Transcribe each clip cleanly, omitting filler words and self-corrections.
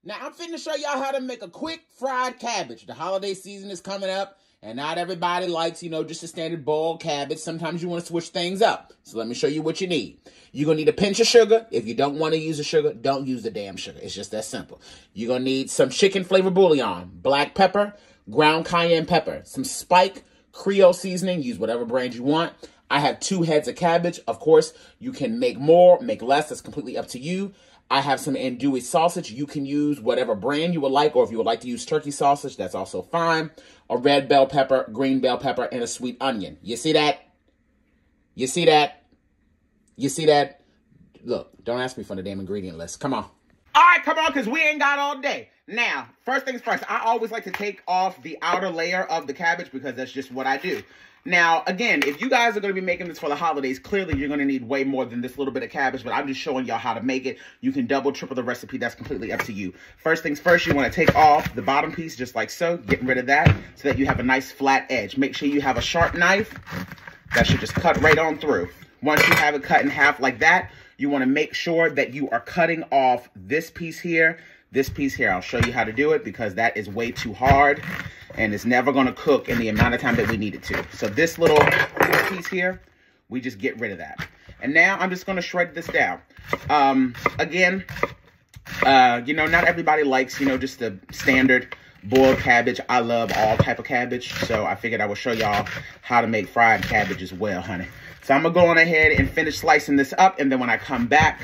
Now, I'm finna show y'all how to make a quick fried cabbage. The holiday season is coming up, and not everybody likes, just a standard boiled cabbage. Sometimes you want to switch things up. So let me show you what you need. You're going to need a pinch of sugar. If you don't want to use the sugar, don't use the damn sugar. It's just that simple. You're going to need some chicken flavor bouillon, black pepper, ground cayenne pepper, some Spike Creole seasoning. Use whatever brand you want. I have 2 heads of cabbage. Of course, you can make more, make less. That's completely up to you. I have some andouille sausage. You can use whatever brand you would like, or if you would like to use turkey sausage, that's also fine. A red bell pepper, green bell pepper, and a sweet onion. You see that? You see that? You see that? Look, don't ask me for the damn ingredient list. Come on. All right, come on, because we ain't got all day. Now, first things first, I always like to take off the outer layer of the cabbage because that's just what I do. Now, again, if you guys are going to be making this for the holidays, clearly you're going to need way more than this little bit of cabbage, but I'm just showing y'all how to make it. You can double, triple the recipe. That's completely up to you. First things first, you want to take off the bottom piece just like so, getting rid of that so that you have a nice flat edge. Make sure you have a sharp knife. That should just cut right on through. Once you have it cut in half like that, you want to make sure that you are cutting off this piece here. This piece here, I'll show you how to do it because that is way too hard and it's never going to cook in the amount of time that we need it to. So this little piece here, we just get rid of that. And now I'm just going to shred this down. Again, not everybody likes, just the standard boiled cabbage. I love all type of cabbage. So I figured I would show y'all how to make fried cabbage as well, honey. So I'm going to go on ahead and finish slicing this up. And then when I come back,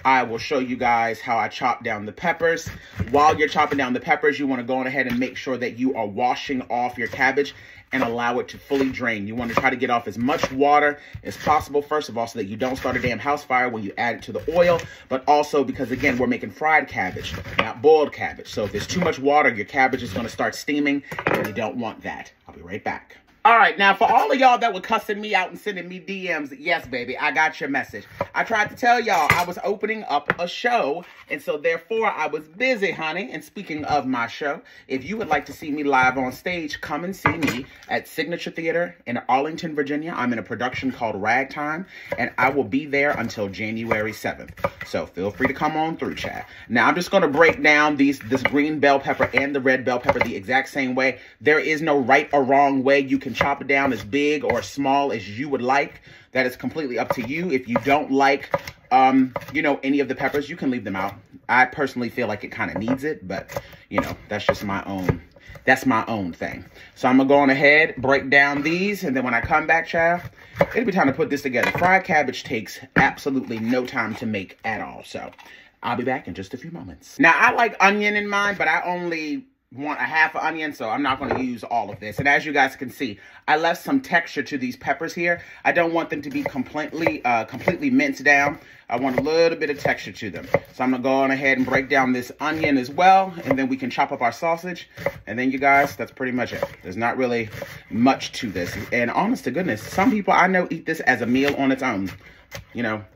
I will show you guys how I chop down the peppers. While you're chopping down the peppers, you want to go on ahead and make sure that you are washing off your cabbage and allow it to fully drain. You want to try to get off as much water as possible, first of all, so that you don't start a damn house fire when you add it to the oil, but also because, again, we're making fried cabbage, not boiled cabbage. So if there's too much water, your cabbage is going to start steaming, and you don't want that. I'll be right back. All right, now for all of y'all that were cussing me out and sending me DMs, yes, baby, I got your message. I tried to tell y'all I was opening up a show, and so therefore I was busy, honey. And speaking of my show, if you would like to see me live on stage, come and see me at Signature Theater in Arlington, Virginia. I'm in a production called Ragtime, and I will be there until January 7th. So feel free to come on through, chat. Now, I'm just going to break down this green bell pepper and the red bell pepper the exact same way. There is no right or wrong way. You can chop it down as big or small as you would like. That is completely up to you. If you don't like, any of the peppers, you can leave them out. I personally feel like it kind of needs it, but, that's just my own. That's my own thing. So I'm going to go on ahead, break down these, and then when I come back, child, it'll be time to put this together. Fried cabbage takes absolutely no time to make at all. So I'll be back in just a few moments. Now, I like onion in mine, but I only want a half an onion, so I'm not going to use all of this. And as you guys can see, I left some texture to these peppers here. I don't want them to be completely minced down. I want a little bit of texture to them. So I'm going to go on ahead and break down this onion as well, and then we can chop up our sausage. And then, you guys, that's pretty much it. There's not really much to this. And honest to goodness, some people I know eat this as a meal on its own,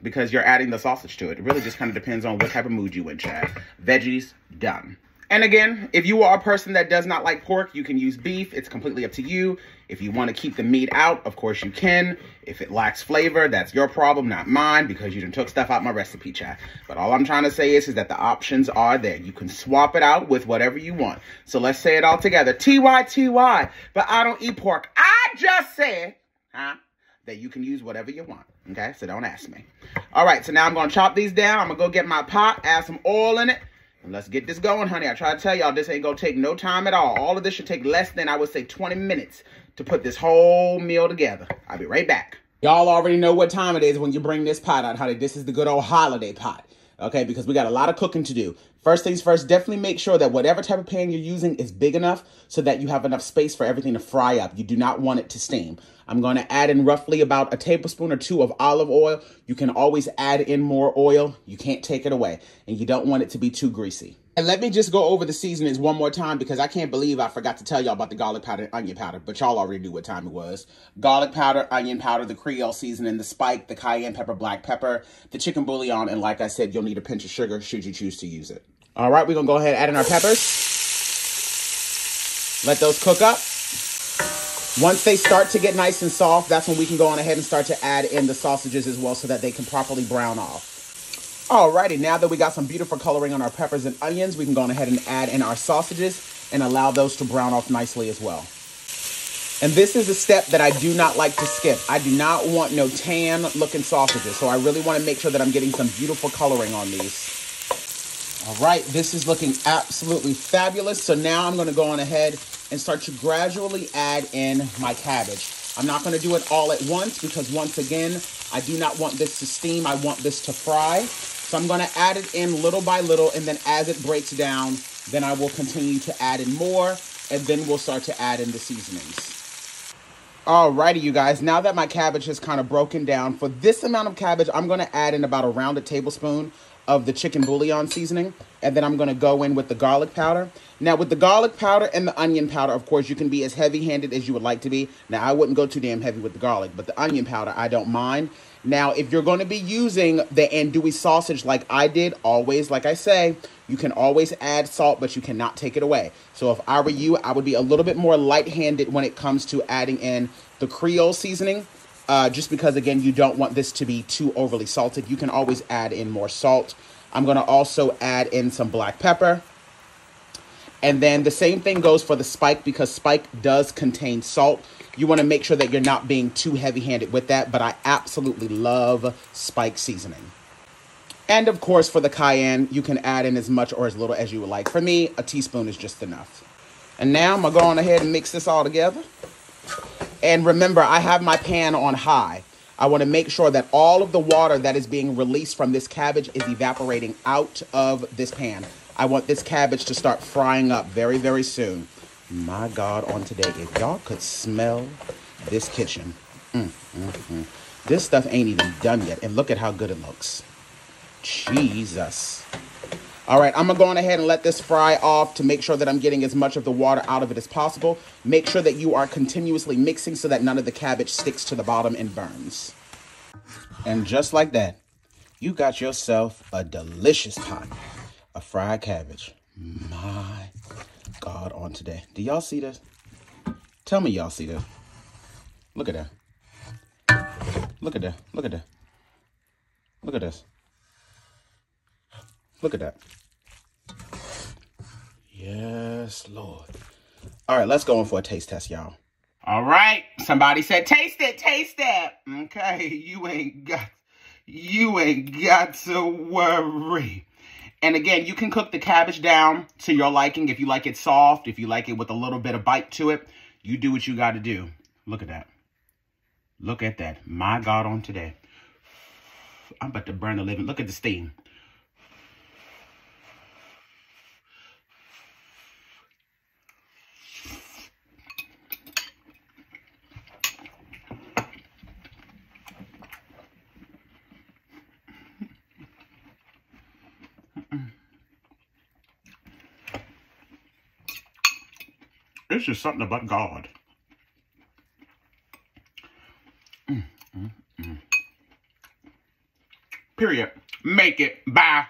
because you're adding the sausage to it. It really just kind of depends on what type of mood you in, Chad. Veggies, done. And again, if you are a person that does not like pork, you can use beef. It's completely up to you. If you want to keep the meat out, of course you can. If it lacks flavor, that's your problem, not mine, because you done took stuff out my recipe, chat. But all I'm trying to say is that the options are there. You can swap it out with whatever you want. So let's say it all together. T-Y-T-Y, but I don't eat pork. I just said, that you can use whatever you want, okay? So don't ask me. All right, so now I'm going to chop these down. I'm going to go get my pot, add some oil in it. And let's get this going, honey. I try to tell y'all this ain't going to take no time at all. All of this should take less than, I would say, 20 minutes to put this whole meal together. I'll be right back. Y'all already know what time it is when you bring this pot out, honey. This is the good old holiday pot, okay? Because we got a lot of cooking to do. First things first, definitely make sure that whatever type of pan you're using is big enough so that you have enough space for everything to fry up. You do not want it to steam. I'm going to add in roughly about a tablespoon or 2 of olive oil. You can always add in more oil. You can't take it away. And you don't want it to be too greasy. And let me just go over the seasonings one more time because I can't believe I forgot to tell y'all about the garlic powder and onion powder. But y'all already knew what time it was. Garlic powder, onion powder, the Creole seasoning, the Spike, the cayenne pepper, black pepper, the chicken bouillon. And like I said, you'll need a pinch of sugar should you choose to use it. All right, we're going to go ahead and add in our peppers. Let those cook up. Once they start to get nice and soft, that's when we can go on ahead and start to add in the sausages as well so that they can properly brown off. Alrighty, now that we got some beautiful coloring on our peppers and onions, we can go ahead and add in our sausages and allow those to brown off nicely as well. And this is a step that I do not like to skip. I do not want no tan looking sausages. So I really want to make sure that I'm getting some beautiful coloring on these. All right, this is looking absolutely fabulous. So now I'm going to go on ahead and start to gradually add in my cabbage. I'm not going to do it all at once because once again, I do not want this to steam. I want this to fry. So I'm going to add it in little by little. And then as it breaks down, then I will continue to add in more. And then we'll start to add in the seasonings. Alrighty, you guys, now that my cabbage has kind of broken down, for this amount of cabbage, I'm going to add in about a rounded tablespoon of the chicken bouillon seasoning, and then I'm going to go in with the garlic powder. Now, with the garlic powder and the onion powder, of course, you can be as heavy-handed as you would like to be. Now, I wouldn't go too damn heavy with the garlic, but the onion powder, I don't mind. Now, if you're going to be using the andouille sausage like I did, always, like I say, you can always add salt, but you cannot take it away. So if I were you, I would be a little bit more light-handed when it comes to adding in the Creole seasoning, just because, again, you don't want this to be too overly salted. You can always add in more salt. I'm going to also add in some black pepper. And then the same thing goes for the spike, because spike does contain salt. You want to make sure that you're not being too heavy-handed with that, but I absolutely love spike seasoning. And of course, for the cayenne, you can add in as much or as little as you would like. For me, a teaspoon is just enough. And now I'm going to go on ahead and mix this all together. And remember, I have my pan on high. I want to make sure that all of the water that is being released from this cabbage is evaporating out of this pan. I want this cabbage to start frying up very, very soon. My God, on today, if y'all could smell this kitchen. This stuff ain't even done yet. And look at how good it looks. Jesus. All right, I'm going to go on ahead and let this fry off to make sure that I'm getting as much of the water out of it as possible. Make sure that you are continuously mixing so that none of the cabbage sticks to the bottom and burns. And just like that, you got yourself a delicious pot of fried cabbage. My God, on today. Do y'all see this? Tell me y'all see this. Look at that. Look at that. Look at that. Look at this. Look at that. Yes, Lord. All right, let's go in for a taste test, y'all. All right. Somebody said, taste it, taste it. Okay, you ain't got to worry. And again, you can cook the cabbage down to your liking. If you like it soft, if you like it with a little bit of bite to it, you do what you got to do. Look at that. Look at that. My God, on today. I'm about to burn the living. Look at the steam. It's just something about God. Period. Make it. Bye.